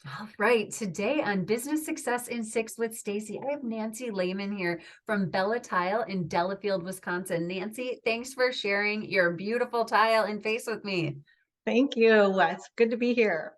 All right, today on Business Success in Six with Stacie, I have Nancy Lehman here from Bella Tile in Delafield, Wisconsin. Nancy, thanks for sharing your beautiful tile and face with me. Thank you. It's good to be here.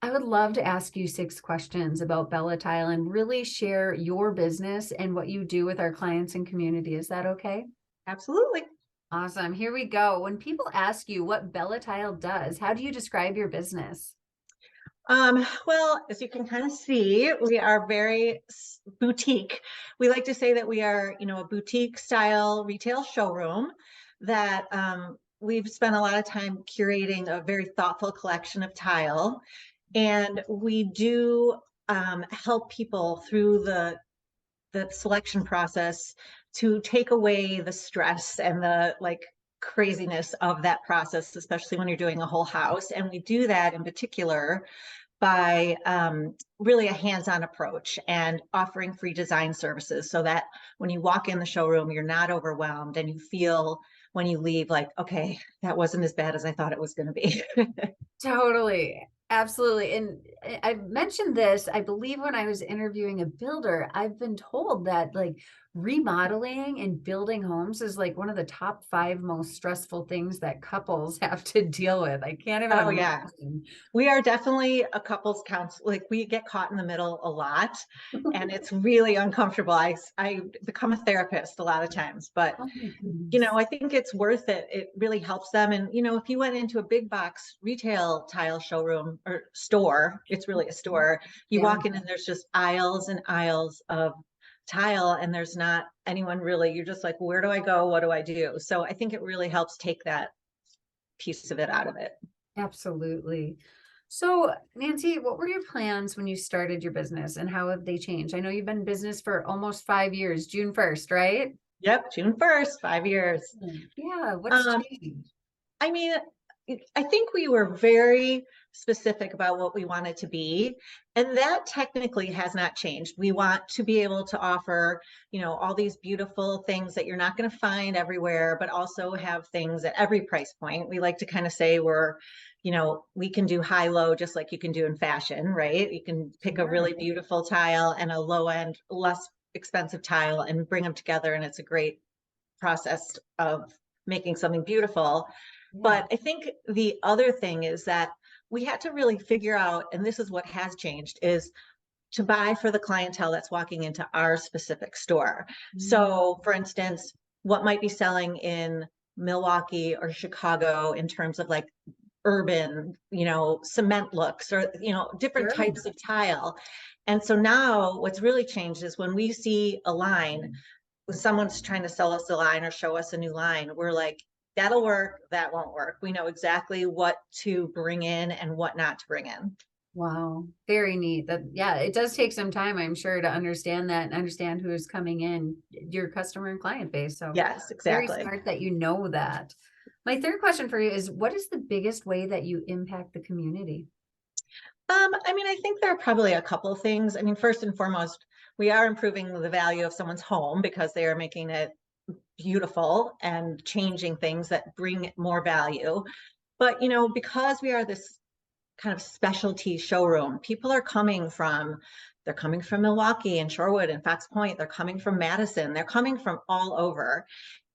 I would love to ask you 6 questions about Bella Tile and really share your business and what you do with our clients and community. Is that okay? Absolutely. Awesome. Here we go. When people ask you what Bella Tile does, how do you describe your business? Well, as you can kind of see, we are very boutique. We like to say that we are, a boutique style retail showroom that we've spent a lot of time curating a very thoughtful collection of tile. And we do help people through the selection process to take away the stress and the craziness of that process, especially when you're doing a whole house. And we do that in particular by really a hands-on approach and offering free design services so that when you walk in the showroom, you're not overwhelmed and you feel when you leave like, okay, that wasn't as bad as I thought it was going to be. Totally. Absolutely. And I mentioned this, I believe when I was interviewing a builder, I've been told that like remodeling and building homes is like one of the top 5 most stressful things that couples have to deal with. I can't even Oh yeah. imagine. We are definitely a couples counsel. Like we get caught in the middle a lot, and it's really uncomfortable. I become a therapist a lot of times, but Oh my goodness. I think it's worth it. It really helps them. And if you went into a big box retail tile showroom or store, it's really a store. You Yeah. walk in and there's just aisles and aisles of tile, and there's not anyone really. You're just like, where do I go? What do I do? So I think it really helps take that piece of it out of it. Absolutely. So, Nancy, what were your plans when you started your business and how have they changed? I know you've been in business for almost 5 years, June 1st, right? Yep, June 1st, 5 years. Yeah, what's Um, changed? I mean, I think we were very specific about what we wanted to be, and that technically has not changed. We want to be able to offer, all these beautiful things that you're not going to find everywhere, but also have things at every price point. We like to kind of say we can do high low just like you can do in fashion, right? You can pick a Sure. really beautiful tile and a low end, less expensive tile and bring them together, and it's a great process of making something beautiful. Yeah. But I think the other thing is that we had to really figure out, and this is what has changed, is to buy for the clientele that's walking into our specific store. Mm, So, for instance, what might be selling in Milwaukee or Chicago in terms of like urban, cement looks or, different sure. types of tile. And so now what's really changed is when we see a line, when someone's trying to sell us a line or show us a new line, we're like, that'll work, that won't work. We know exactly what to bring in and what not to bring in. Wow. Very neat. That, yeah, it does take some time, I'm sure, to understand that and understand who's coming in, your customer and client base. So Yes, very exactly. smart that you know that. My third question for you is what is the biggest way that you impact the community? I think there are probably a couple of things. I mean, first and foremost, we are improving the value of someone's home because they are making it beautiful and changing things that bring more value. But, because we are this kind of specialty showroom, people are they're coming from Milwaukee and Shorewood and Fox Point. They're coming from Madison. They're coming from all over.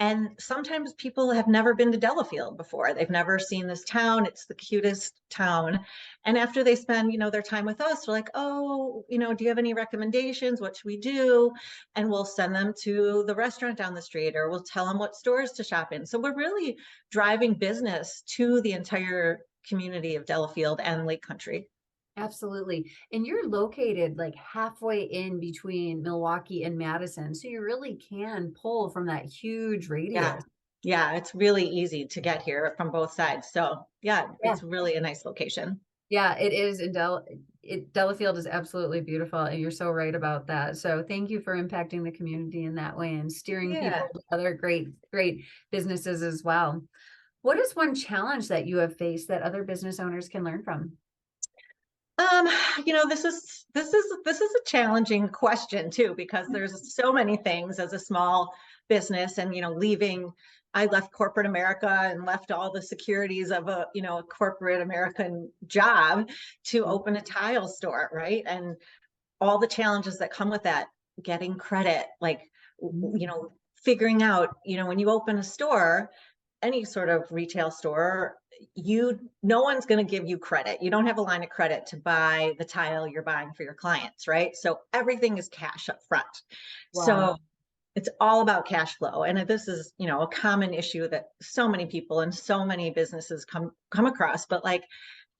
And sometimes people have never been to Delafield before. They've never seen this town. It's the cutest town. And after they spend, their time with us, they're like, oh, do you have any recommendations? What should we do? And we'll send them to the restaurant down the street or we'll tell them what stores to shop in. So we're really driving business to the entire community of Delafield and Lake Country. Absolutely. And you're located like halfway in between Milwaukee and Madison. So you really can pull from that huge Yeah. radius. Yeah, it's really easy to get here from both sides. So, yeah, Yeah. it's really a nice location. Yeah, it is. And Delafield is absolutely beautiful. And you're so right about that. So thank you for impacting the community in that way and steering Yeah. people to other great businesses as well. What is one challenge that you have faced that other business owners can learn from? Um, this is a challenging question too, because there's so many things as a small business and leaving I left corporate America and left all the securities of a, you know, a corporate American job to open a tile store, right? And all the challenges that come with that, getting credit, like, you know, figuring out, you know, when you open a store, any sort of retail store, no one's going to give you credit. You don't have a line of credit to buy the tile you're buying for your clients, right? So everything is cash up front. Wow. So it's all about cash flow. And this is, you know, a common issue that so many people and so many businesses come across, but like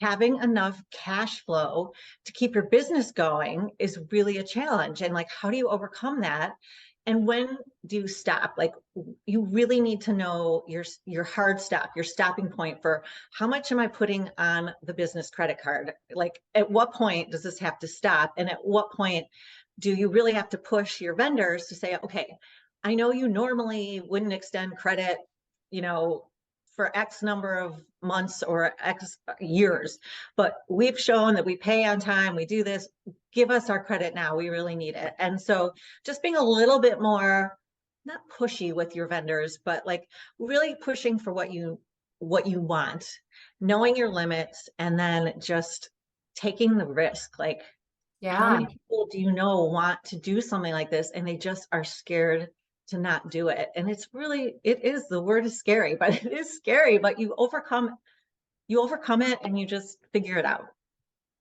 having enough cash flow to keep your business going is really a challenge. And like, how do you overcome that? And when do you stop? Like, you really need to know your hard stop, your stopping point for how much am I putting on the business credit card? Like, at what point does this have to stop? And at what point do you really have to push your vendors to say, okay, I know you normally wouldn't extend credit, you know, for X number of months or X years, but we've shown that we pay on time, we do this, give us our credit now, we really need it. And so just being a little bit more, not pushy with your vendors, but like really pushing for what you want, knowing your limits, and then just taking the risk. Like, how Yeah. many people do you know want to do something like this and they just are scared to not do it? And it's really, it is, the word is scary, but it is scary, but you overcome it and you just figure it out.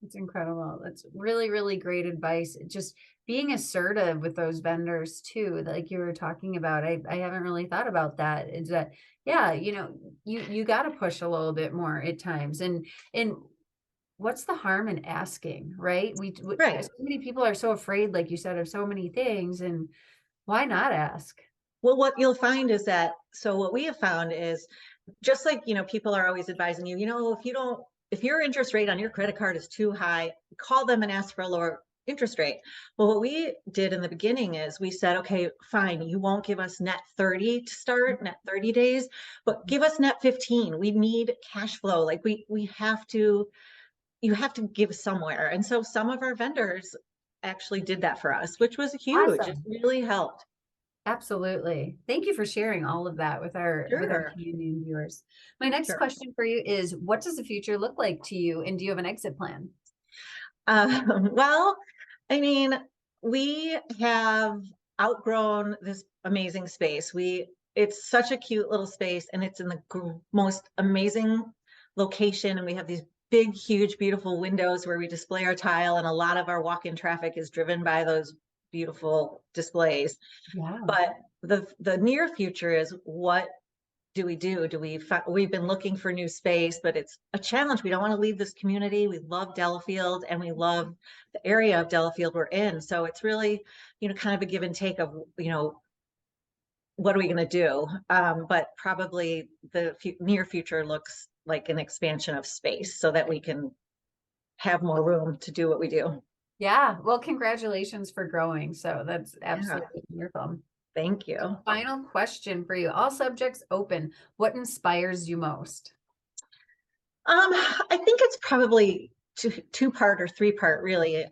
It's incredible. That's really, really great advice. Just being assertive with those vendors too, like you were talking about. I haven't really thought about that. Is that, yeah, you know, you got to push a little bit more at times. And what's the harm in asking, right? Right. So many people are so afraid, like you said, of so many things, and why not ask? Well, what you'll find is that, so what we have found is, just like, you know, people are always advising you, you know, if your interest rate on your credit card is too high, call them and ask for a lower interest rate. Well, what we did in the beginning is we said, okay, fine, you won't give us net 30 to start, net 30 days, but give us net 15. We need cash flow. Like, we have to, you have to give somewhere. And so some of our vendors actually did that for us, which was huge. It Awesome. really helped. Absolutely. Thank you for sharing all of that with our Sure, community and viewers. My next sure. question for you is, what does the future look like to you, and do you have an exit plan? Well, I mean, we have outgrown this amazing space. It's such a cute little space, and it's in the most amazing location. And we have these big, huge, beautiful windows where we display our tile, and a lot of our walk-in traffic is driven by those beautiful displays. Yeah. But the near future is, what do we do? We've been looking for new space, but it's a challenge. We don't want to leave this community. We love Delafield and we love the area of Delafield we're in. So it's really, you know, kind of a give and take of, you know, what are we going to do? But probably the near future looks like an expansion of space so that we can have more room to do what we do. Yeah. Well, congratulations for growing. So that's Yeah, absolutely wonderful. thank you. Final question for you. All subjects open. What inspires you most? I think it's probably two-part or three-part, really.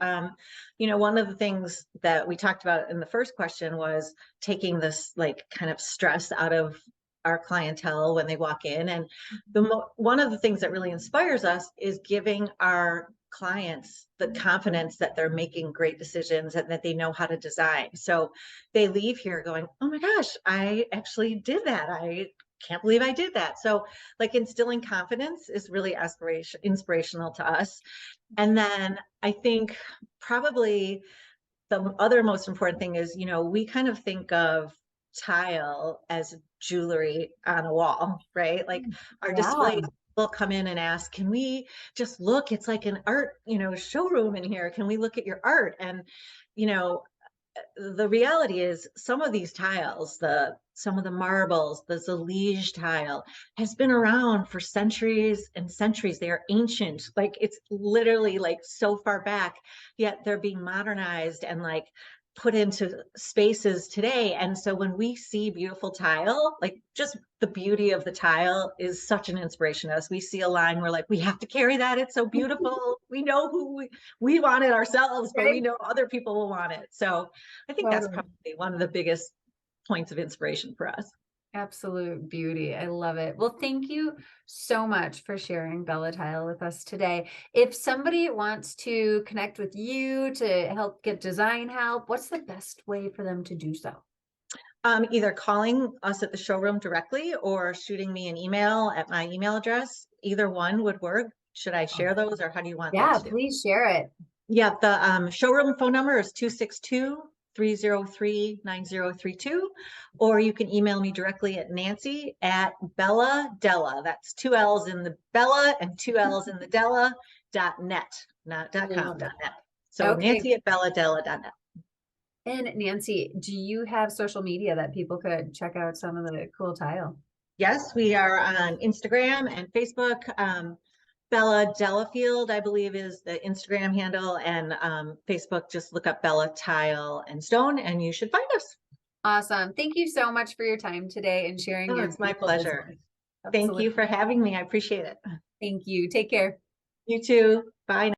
You know, one of the things that we talked about in the first question was taking this like kind of stress out of our clientele when they walk in. And one of the things that really inspires us is giving our clients the confidence that they're making great decisions and that they know how to design. So they leave here going, oh my gosh, I actually did that. I can't believe I did that. So like instilling confidence is really inspirational to us. And then I think probably the other most important thing is, you know, we kind of think of tile as jewelry on a wall, right? Like our Yeah. displays will come in and ask, can we just look? It's like an art, you know, showroom in here. Can we look at your art? And, you know, the reality is some of these tiles, some of the marbles, the Zalige tile has been around for centuries and centuries. They are ancient. Like, it's literally like so far back, yet they're being modernized and like put into spaces today. And so when we see beautiful tile, like just the beauty of the tile is such an inspiration to us. We see a line, we're like, we have to carry that. It's so beautiful. We know we want it ourselves, but we Right. know other people will want it. So I think that's Totally. probably one of the biggest points of inspiration for us. Absolute beauty. I love it. Well, thank you so much for sharing Bella Tile with us today. If somebody wants to connect with you to help get design help, what's the best way for them to do so? Either calling us at the showroom directly or shooting me an email at my email address. Either one would work. Should I share those or how do you want that Yeah, to do? please share it. Yeah, the showroom phone number is 262-303-9032, or you can email me directly at Nancy at Bella Della. That's two L's in the Bella and two L's in the Della .net, not I .com, love it. .net. So Okay. Nancy at belladella.net. And Nancy, do you have social media that people could check out some of the cool tile? Yes, we are on Instagram and Facebook. Bella Delafield, I believe, is the Instagram handle, and Facebook. Just look up Bella Tile and Stone, and you should find us. Awesome. Thank you so much for your time today and sharing Oh, your it's my beautiful pleasure. business. Thank you Absolutely. for having me. I appreciate it. Thank you. Take care. You too. Bye.